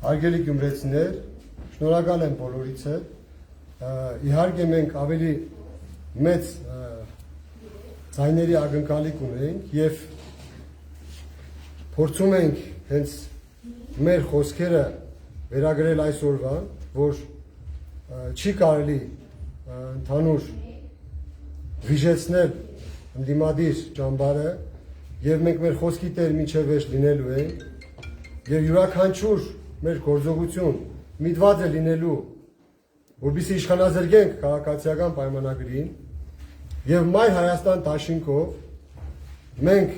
Հարգելի գյումրեցիներ, շնորհակալ եմ բոլորիցը։ Իհարկե մենք ավելի մեծ ձայների ակնկալիք ունենք եւ փորձում ենք հենց մեր խոսքերը վերագրել այսօրվան, որ չի կարելի ընդհանուր վիժեցնել ընդդիմադիր ճամբարը եւ մենք մեր խոսքի տեր մինչեւ վերջ լինելու ենք եւ յուրաքանչյուր մեր գործողություն միտված է լինելու, որպեսզի իշխանազրկենք քաղաքացիական պայմանագրին եւ Մայր Հայաստան դաշինքով մենք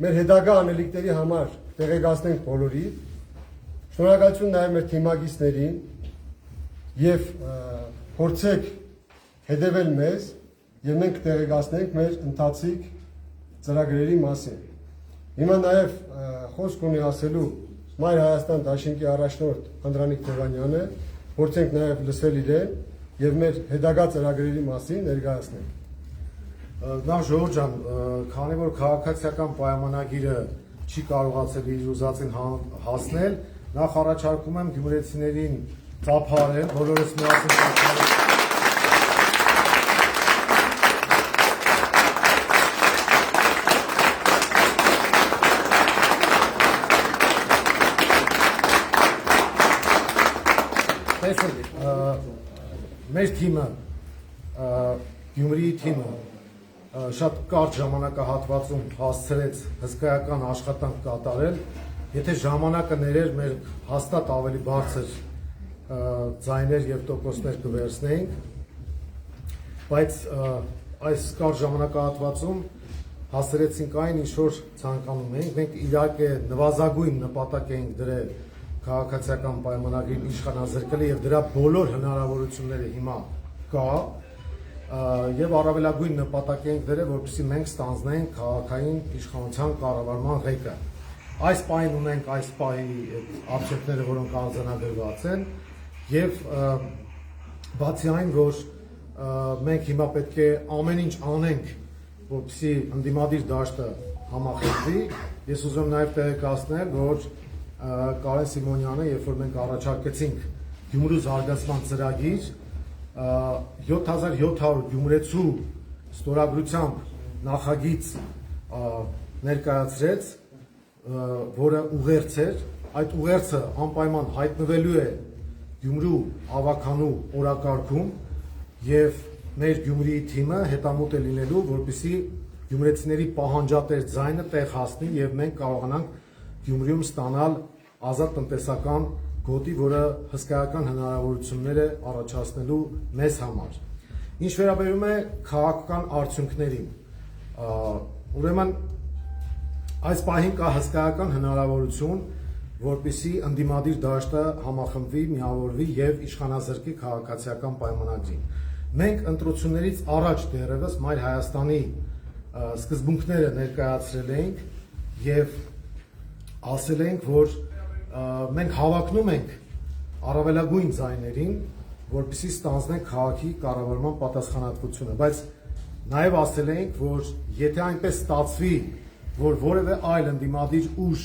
մեր հետագա անելիքների համար տեղեկացնենք բոլորին, շնորհակալություն նաեւ մեր թիմակիցներին եւ փորձեք հետևել մեզ եւ մենք տեղեկացնենք մեր ընթացիկ ծրագրերի մասին։ Հիմա նաեւ խոսք ունի ասելու Մայր Հայաստան դաշինքի առաջնորդ Անդրանիկ Թևանյանը, փորձենք նաև լսել իրեն եւ մեր հետագա ծրագրերի մասին ներկայացնենք։ Նախ Ժողովուրդ ջան, քանի որ քաղաքացիական պայմանագիրը չի կարողացել իր ուզածին հասնել, նախ առաջարկում եմ գյումրեցիներին ծափարել, բոլորս միասին ծափարել։ Մեր թիմը, Գյումրիի թիմը շատ կարճ ժամանակահատվածում հասցրեց հսկայական աշխատանք կատարել, եթե ժամանակը ներեր մեր հաստատ ավելի բարձր ձայներ եւ տոկոսներ կվերցնեինք, բայց այս կարճ ժամանակահատվածում հասցրեցինք այն, ինչ որ ցանկանում էինք, մենք իհարկե նվազագույն նպատակ էինք դրել քաղաքացիական պայմանագրին իշխանազրկել եւ դրա բոլոր հնարավորությունները հիմա կա եւ առավելագույն նպատակ ենք դրել, որպեսզի մենք ստանձնենք քաղաքային իշխանության կառավարման ղեկը։ Այս պահին ունենք այս պահի արձագանքները, որոնք արձանագրված են եւ բացի այն, որ մենք հիմա պետք է ամեն ինչ անենք, որպեսզի ընդդիմադիր դաշտը համախմբվի, ես ուզում եմ նաեւ տեղեկացնել, որ Կարեն Սիմոնյանը, երբ որ մենք առաջարկեցինք Գյումրու զարգացման ծրագիր, 7700 գյումրեցու ստորագրությամբ նախագիծ ներկայացրեց, որը ուղերձ էր, այդ ուղերձը անպայման հայտնվելու է Գյումրու ավականու օրակարգում եւ մեր Գյումրիի թիմը հետամուտ է լինելու, որպեսզի գյումրեցիների պահանջատեր ձայնը տեղ հասնի եւ մենք կարողանանք Գյումրիում ստանալ ազատ տնտեսական գոտի, որը հսկայական հնարավորություններ է առաջացնելու մեզ համար։ Ինչ վերաբերում է քաղաքական արդյունքներին, ուրեմն այս պահին կա հսկայական հնարավորություն, որպեսզի ընդդիմադիր դաշտը համախմբվի, միավորվի եւ իշխանազրկի քաղաքացիական պայմանագրին։ Մենք ընտրություններից առաջ դեռևս Մայր Հայաստանի սկզբունքները ներկայացրել ենք եւ ասել ենք, որ մենք հավակնում ենք առավելագույն ձայներին, որպեսզի ստանձնենք քաղաքի կառավարման պատասխանատվությունը, բայց նաև ասել ենք, որ եթե այնպես ստացվի, որ որևէ այլ ընդդիմադիր ուժ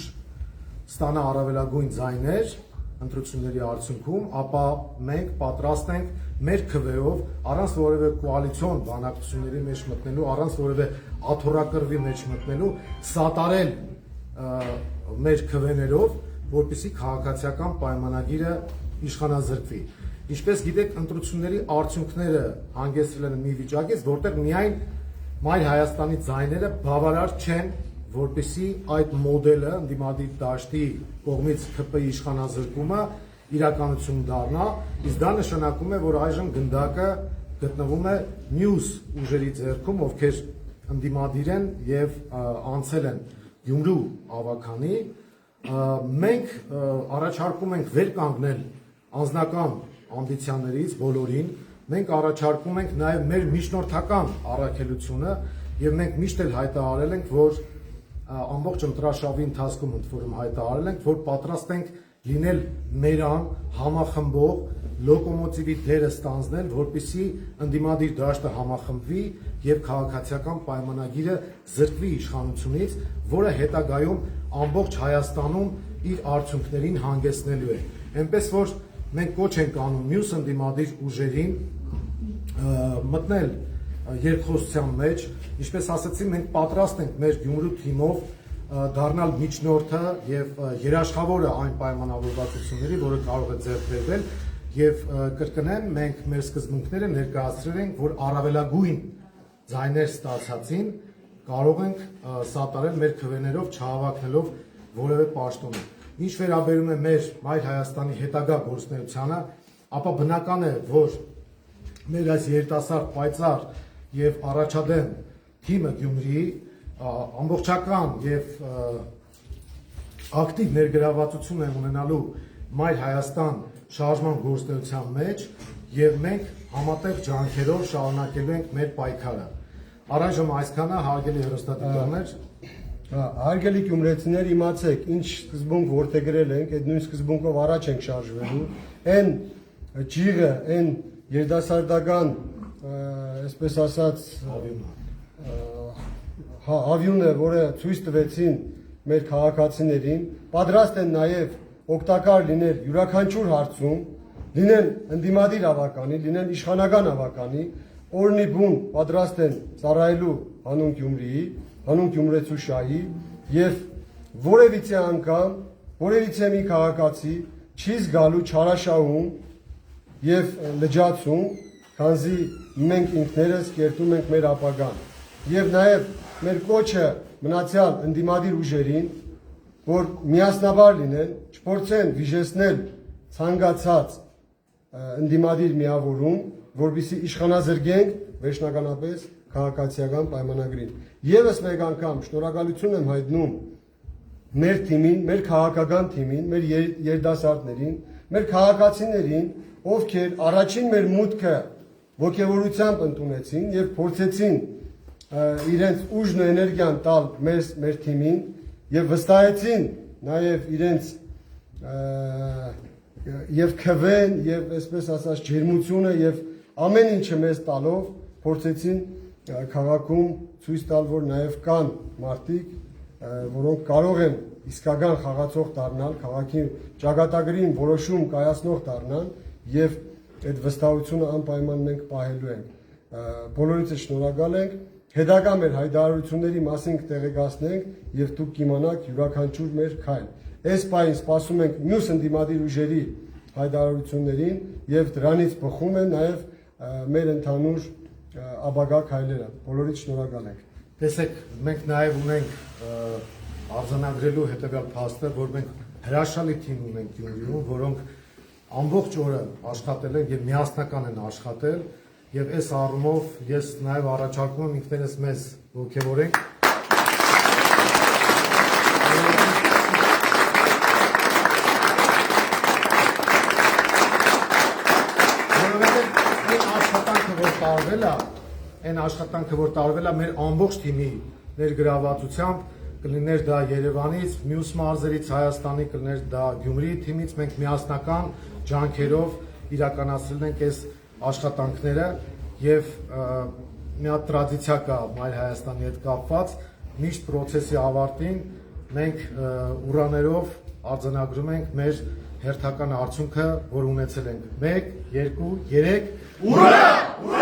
ստանա առավելագույն ձայներ ընտրությունների արդյունքում, ապա մենք պատրաստ ենք մեր քվեով, առանց որևէ կոալիցիոն բանակցությունների մեջ մտնելու, առանց որևէ աթոռակռվի մեջ մտնելու, սատարել մեր քվեներով, որպեսզի քաղաքացիական պայմանագիրը իշխանազրկվի։ Ինչպես գիտեք, ընտրությունների արդյունքները հանգեցրել են մի վիճակից, որտեղ միայն Մայր Հայաստանի ձայները բավարար չեն, որպեսզի այդ մոդելը ընդդիմադիր դաշտի կողմից ԿՊ-ի իշխանազրկումը իրականություն դառնա, իսկ դա նշանակում է, որ այժմ գնդակը գտնվում է մյուս ուժերի ձեռքում, ովքեր ընդդիմադիր են եւ անցել են Գյումրու ավականի, մենք առաջարկում ենք վեր կանգնել անձնական ամբիցիաներից բոլորին, մենք առաջարկում ենք նաև մեր միջնորդական առաքելությունը եւ մենք միշտ էլ հայտարարել ենք, որ ամբողջ ընտրաշավի ընթացքում ընդ որում հայտարարել ենք, որ պատրաստ ենք լինել մերան համախմբող լոկոմոտիվի դերը ստանձնել, որպեսզի ընդդիմադիր դաշտը համախմբվի եւ քաղաքացիական պայմանագիրը զրկվի իշխանությունից, որը հետագայում ամբողջ Հայաստանում իր արդյունքներին հանգեցնելու է։ Այնպես որ մենք կոչ ենք անում մյուս ընդդիմադիր ուժերին մտնել երկխոսության մեջ, ինչպես ասացի, մենք պատրաստ ենք մեր Գյումրու թիմով դառնալ միջնորդը եւ երաշխավորը այն պայմանավորվածությունների, որը կարող է ձեռք բերվել եւ կրկնեմ, մենք մեր սկզբունքները ներկայացրել ենք, որ առավելագույն ձայներ ստացածին կարող ենք սատարել մեր քվեներով, չհավաքնելով որևէ պաշտոնի։ Ինչ վերաբերում է մեր Մայր Հայաստանի հետագա գործունեությանը, ապա բնական է, որ մեր այս երիտասարդ պայծառ եւ առաջադեմ թիմը Գյումրիի ամբողջական եւ ակտիվ ներգրավվածություն է ունենալու Մայր Հայաստան շարժման գործունեության մեջ եւ մենք համատեղ ջանքերով շարունակելու ենք մեր պայքարը։ Առայժմ այսքանը, հարգելի հեռուստադիտողներ, հարգելի գյումրեցիներ, իմացեք, ինչ սկզբունք որդեգրել ենք, այդ նույն սկզբունքով առաջ ենք շարժվելու։ Այն ջիղը, այն երիտասարդական, այսպես ասած, հավյունը, որը ցույց տվեցին մեր քաղաքացիներին, պատրաստ են նաև օգտակար լինել յուրաքանչյուր հարցում, լինեն ընդդիմադիր ավականի, լինեն իշխանական ավականի, օրնի բուն պատրաստ են ծառայելու հանուն Գյումրիի, հանուն գյումրեցու շահի եւ որևիցե անգամ, որևիցե մի քաղաքացի չի զգալու չարաշահում եւ լճացում, քանզի մենք ինքներս կերտում ենք մեր ապագան։ Եվ նաեւ մեր կոչը մնացյալ ընդդիմադիր ուժերին, որ միասնաբար լինեն, չփորձեն վիժեցնել ցանկացած ընդդիմադիր միավորում, որպեսզի իշխանազրկենք վերջնականապես քաղաքացիական պայմանագրին։ Եվս մեկ անգամ շնորհակալություն եմ հայտնում մեր թիմին, մեր քաղաքական թիմին, մեր երիտասարդներին, մեր քաղաքացիներին, ովքեր առաջին մեր մուտքը ոգևորությամբ ընդունեցին եւ փորձեցին իրենց ուժն ու էներգիան տալ մեր թիմին եւ վստահեցին նաեւ իրենց եւ քվեն եւ այսպես ասած ջերմությունը եւ ամեն ինչը մեզ տալով փորձեցին քաղաքում ցույց տալ, որ նաեւ կան մարդիկ, որոնք կարող են իսկական խաղացող դառնալ, քաղաքի ճակատագրին որոշում կայացնող դառնալ եւ այդ վստահությունը անպայման մենք պահելու ենք։ Բոլորիցս շնորհակալ ենք։ Հետագա մեր հայտարարությունների մասին կտեղեկացնենք եւ դուք կիմանաք յուրաքանչյուր մեր քայլ։ Այս պահին սպասում ենք մյուս ընդդիմադիր ուժերի հայտարարություններին եւ դրանից բխում են նաեւ մեր ընդհանուր ապագա քայլերը։ Բոլորիդ շնորհակալ ենք։ Տեսեք, մենք նաեւ ունենք արձանագրելու հետեւյալ փաստը, որ մենք հրաշալի թիմ ունենք Գյումրիում, որոնք ամբողջ օրը աշխատել են եւ միասնական են աշխատել եւ այս առումով ես նաեւ առաջարկում եմ ինքներս մեզ ողջևորենք այն աշխատանքը, որ տարվել է մեր ամբողջ թիմի ներգրավվածությամբ, կլիներ դա Երևանից, մյուս մարզերից, Հայաստանի, կլիներ դա Գյումրիի թիմից, մենք միասնական ջանքերով իրականացրել ենք այս աշխատանքները եւ մի հատ տրադիցիա կա Մայր Հայաստանի հետ կապված, միշտ process-ի ավարտին մենք ուրաներով արձանագրում ենք մեր հերթական արդյունքը, որ ունեցել ենք 1, 2, 3 ուրա!